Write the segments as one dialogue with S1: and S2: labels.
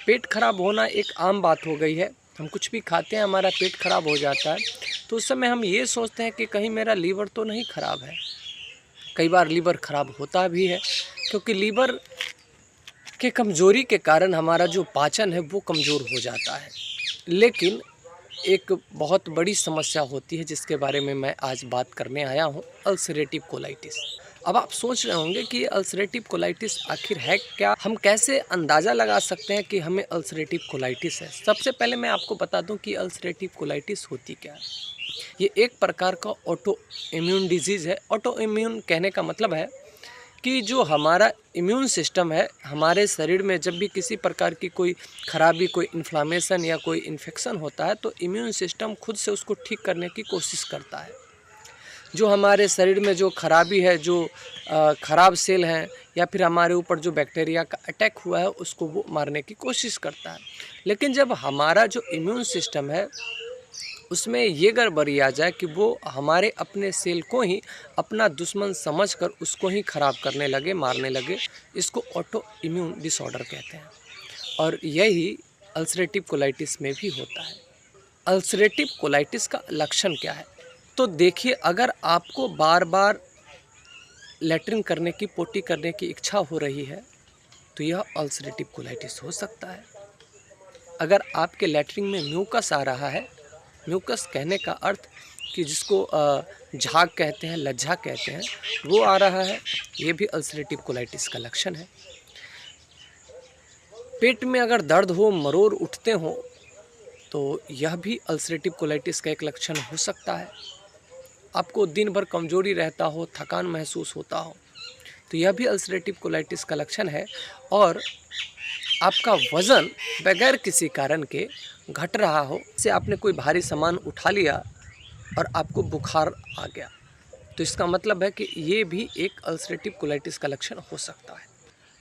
S1: पेट खराब होना एक आम बात हो गई है। हम कुछ भी खाते हैं, हमारा पेट खराब हो जाता है, तो उस समय हम ये सोचते हैं कि कहीं मेरा लीवर तो नहीं खराब है। कई बार लीवर खराब होता भी है, क्योंकि लीवर के कमज़ोरी के कारण हमारा जो पाचन है वो कमज़ोर हो जाता है। लेकिन एक बहुत बड़ी समस्या होती है जिसके बारे में मैं आज बात करने आया हूँ, अल्सरेटिव कोलाइटिस। अब आप सोच रहे होंगे कि ये अल्सरेटिव कोलाइटिस आखिर है क्या? हम कैसे अंदाज़ा लगा सकते हैं कि हमें अल्सरेटिव कोलाइटिस है? सबसे पहले मैं आपको बता दूं कि अल्सरेटिव कोलाइटिस होती क्या है। ये एक प्रकार का ऑटो इम्यून डिजीज़ है। ऑटो इम्यून कहने का मतलब है कि जो हमारा इम्यून सिस्टम है, हमारे शरीर में जब भी किसी प्रकार की कोई खराबी, कोई इन्फ्लामेशन या कोई इन्फेक्शन होता है, तो इम्यून सिस्टम खुद से उसको ठीक करने की कोशिश करता है। जो हमारे शरीर में जो खराबी है, जो खराब सेल हैं या फिर हमारे ऊपर जो बैक्टीरिया का अटैक हुआ है, उसको वो मारने की कोशिश करता है। लेकिन जब हमारा जो इम्यून सिस्टम है उसमें ये गड़बड़ी आ जाए कि वो हमारे अपने सेल को ही अपना दुश्मन समझकर उसको ही ख़राब करने लगे, मारने लगे, इसको ऑटो इम्यून डिसऑर्डर कहते हैं। और यही अल्सरेटिव कोलाइटिस में भी होता है। अल्सरेटिव कोलाइटिस का लक्षण क्या है? तो देखिए, अगर आपको बार बार लैट्रिन करने की, पोटी करने की इच्छा हो रही है, तो यह अल्सरेटिव कोलाइटिस हो सकता है। अगर आपके लैट्रिन में म्यूकस आ रहा है, म्यूकस कहने का अर्थ कि जिसको झाग कहते हैं, लज्जा कहते हैं, वो आ रहा है, ये भी अल्सरेटिव कोलाइटिस का लक्षण है। पेट में अगर दर्द हो, मरोड़ उठते हो, तो यह भी अल्सरेटिव कोलाइटिस का एक लक्षण हो सकता है। आपको दिन भर कमजोरी रहता हो, थकान महसूस होता हो, तो यह भी अल्सरेटिव कोलाइटिस का लक्षण है। और आपका वज़न बगैर किसी कारण के घट रहा हो, जैसे आपने कोई भारी सामान उठा लिया और आपको बुखार आ गया, तो इसका मतलब है कि ये भी एक अल्सरेटिव कोलाइटिस का लक्षण हो सकता है।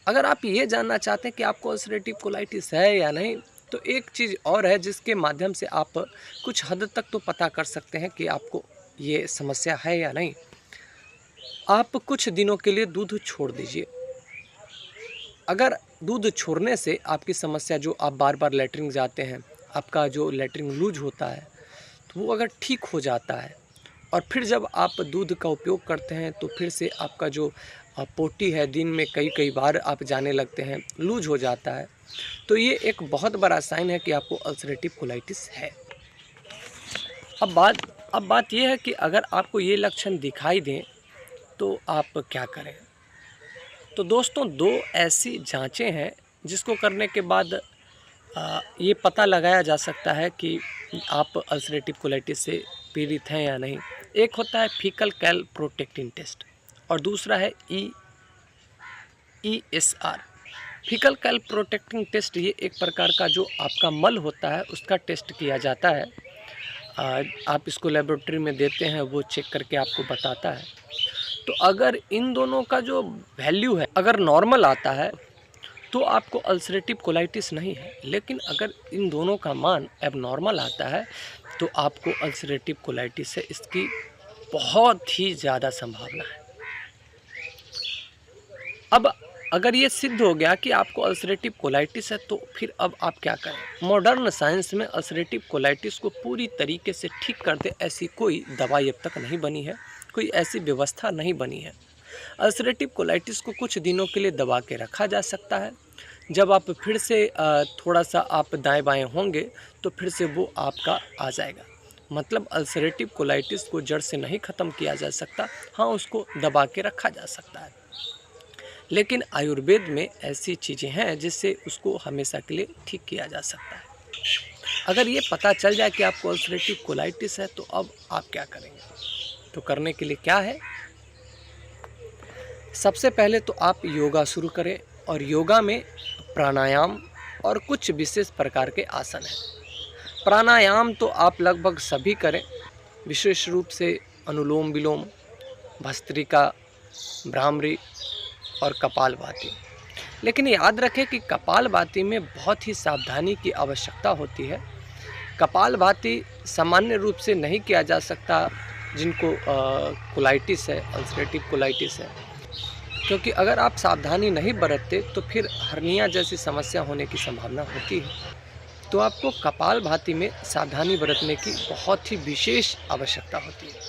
S1: अगर आप ये जानना चाहते हैं कि आपको अल्सरेटिव कोलाइटिस है या नहीं, तो एक चीज़ और है जिसके माध्यम से आप कुछ हद तक तो पता कर सकते हैं कि आपको ये समस्या है या नहीं। आप कुछ दिनों के लिए दूध छोड़ दीजिए। अगर दूध छोड़ने से आपकी समस्या, जो आप बार बार लैट्रिन जाते हैं, आपका जो लैट्रिन लूज होता है, तो वो अगर ठीक हो जाता है और फिर जब आप दूध का उपयोग करते हैं तो फिर से आपका जो पोटी है, दिन में कई कई बार आप जाने लगते हैं, लूज हो जाता है, तो ये एक बहुत बड़ा साइन है कि आपको अल्सरेटिव कोलाइटिस है। अब बात ये है कि अगर आपको ये लक्षण दिखाई दें तो आप क्या करें। तो दोस्तों, दो ऐसी जांचें हैं जिसको करने के बाद ये पता लगाया जा सकता है कि आप अल्सरेटिव कोलाइटिस से पीड़ित हैं या नहीं। एक होता है फीकल कैलप्रोटेक्टिन टेस्ट और दूसरा है ESR। फीकल कैलप्रोटेक्टिन टेस्ट ये एक प्रकार का जो आपका मल होता है उसका टेस्ट किया जाता है। आप इसको लेबोरेटरी में देते हैं, वो चेक करके आपको बताता है। तो अगर इन दोनों का जो वैल्यू है अगर नॉर्मल आता है तो आपको अल्सरेटिव कोलाइटिस नहीं है, लेकिन अगर इन दोनों का मान एबनॉर्मल आता है तो आपको अल्सरेटिव कोलाइटिस है। इसकी बहुत ही ज़्यादा संभावना है। अब अगर ये सिद्ध हो गया कि आपको अल्सरेटिव कोलाइटिस है, तो फिर अब आप क्या करें। मॉडर्न साइंस में अल्सरेटिव कोलाइटिस को पूरी तरीके से ठीक कर दे ऐसी कोई दवाई अब तक नहीं बनी है, कोई ऐसी व्यवस्था नहीं बनी है। अल्सरेटिव कोलाइटिस को कुछ दिनों के लिए दबा के रखा जा सकता है। जब आप फिर से थोड़ा सा आप दाएं बाएं होंगे तो फिर से वो आपका आ जाएगा। मतलब अल्सरेटिव कोलाइटिस को जड़ से नहीं ख़त्म किया जा सकता, हाँ उसको दबा के रखा जा सकता है। लेकिन आयुर्वेद में ऐसी चीज़ें हैं जिससे उसको हमेशा के लिए ठीक किया जा सकता है। अगर ये पता चल जाए कि आपको अल्सरेटिव कोलाइटिस है, तो अब आप क्या करेंगे। तो करने के लिए क्या है, सबसे पहले तो आप योगा शुरू करें और योगा में प्राणायाम और कुछ विशेष प्रकार के आसन हैं। प्राणायाम तो आप लगभग सभी करें, विशेष रूप से अनुलोम विलोम, भस्त्रिका, भ्रामरी और कपालभाति। लेकिन याद रखें कि कपालभाति में बहुत ही सावधानी की आवश्यकता होती है। कपालभाति सामान्य रूप से नहीं किया जा सकता जिनको कोलाइटिस है, अल्सरेटिव कोलाइटिस है। क्योंकि अगर आप सावधानी नहीं बरतते तो फिर हर्निया जैसी समस्या होने की संभावना होती है। तो आपको कपालभाति में सावधानी बरतने की बहुत ही विशेष आवश्यकता होती है।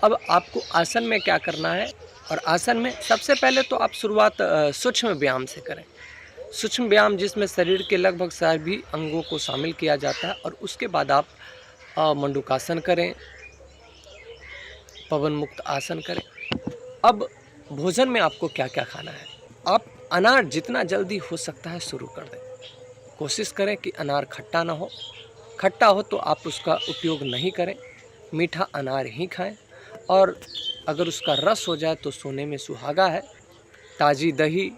S1: अब आपको आसन में क्या करना है, और आसन में सबसे पहले तो आप शुरुआत सूक्ष्म व्यायाम से करें। सूक्ष्म व्यायाम जिसमें शरीर के लगभग सभी अंगों को शामिल किया जाता है, और उसके बाद आप मंडूकासन करें, पवन मुक्त आसन करें। अब भोजन में आपको क्या क्या खाना है, आप अनार जितना जल्दी हो सकता है शुरू कर दें। कोशिश करें कि अनार खट्टा ना हो, खट्टा हो तो आप उसका उपयोग नहीं करें, मीठा अनार ही खाएं। और अगर उसका रस हो जाए तो सोने में सुहागा है। ताज़ी दही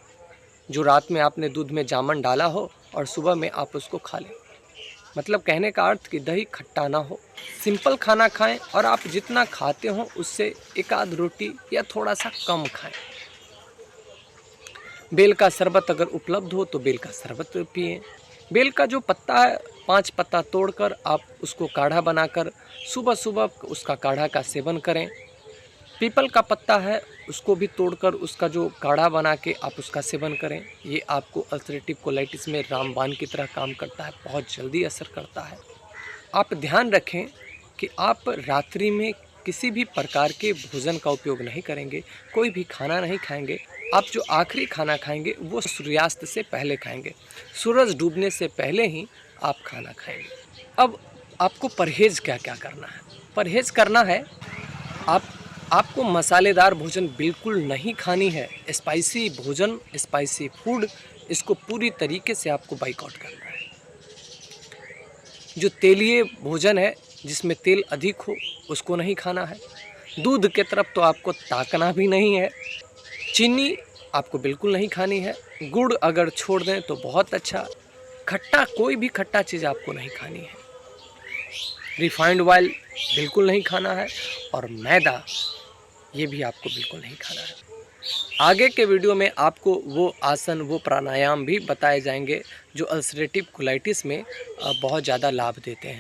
S1: जो रात में आपने दूध में जामन डाला हो और सुबह में आप उसको खा लें। मतलब कहने का अर्थ कि दही खट्टा ना हो, सिंपल खाना खाएं, और आप जितना खाते हो उससे एक आध रोटी या थोड़ा सा कम खाएं। बेल का शरबत अगर उपलब्ध हो तो बेल का शरबत पिएं। बेल का जो पत्ता है 5 पत्ता तोड़कर आप उसको काढ़ा बनाकर सुबह सुबह उसका काढ़ा का सेवन करें। पीपल का पत्ता है उसको भी तोड़कर उसका जो काढ़ा बना के आप उसका सेवन करें। ये आपको अल्सरेटिव कोलाइटिस में रामबाण की तरह काम करता है, बहुत जल्दी असर करता है। आप ध्यान रखें कि आप रात्रि में किसी भी प्रकार के भोजन का उपयोग नहीं करेंगे, कोई भी खाना नहीं खाएंगे। आप जो आखिरी खाना खाएंगे वो सूर्यास्त से पहले खाएंगे, सूरज डूबने से पहले ही आप खाना खाएंगे। अब आपको परहेज़ क्या क्या करना है। परहेज़ करना है, आपको मसालेदार भोजन बिल्कुल नहीं खानी है। स्पाइसी भोजन, स्पाइसी फूड, इसको पूरी तरीके से आपको बाइकआउट करना है। जो तेलीय भोजन है जिसमें तेल अधिक हो उसको नहीं खाना है। दूध के तरफ तो आपको ताकना भी नहीं है। चीनी आपको बिल्कुल नहीं खानी है। गुड़ अगर छोड़ दें तो बहुत अच्छा। खट्टा, कोई भी खट्टा चीज़ आपको नहीं खानी है। रिफाइंड ऑयल बिल्कुल नहीं खाना है, और मैदा ये भी आपको बिल्कुल नहीं खाना है। आगे के वीडियो में आपको वो आसन, वो प्राणायाम भी बताए जाएंगे जो अल्सरेटिव कोलाइटिस में बहुत ज़्यादा लाभ देते हैं।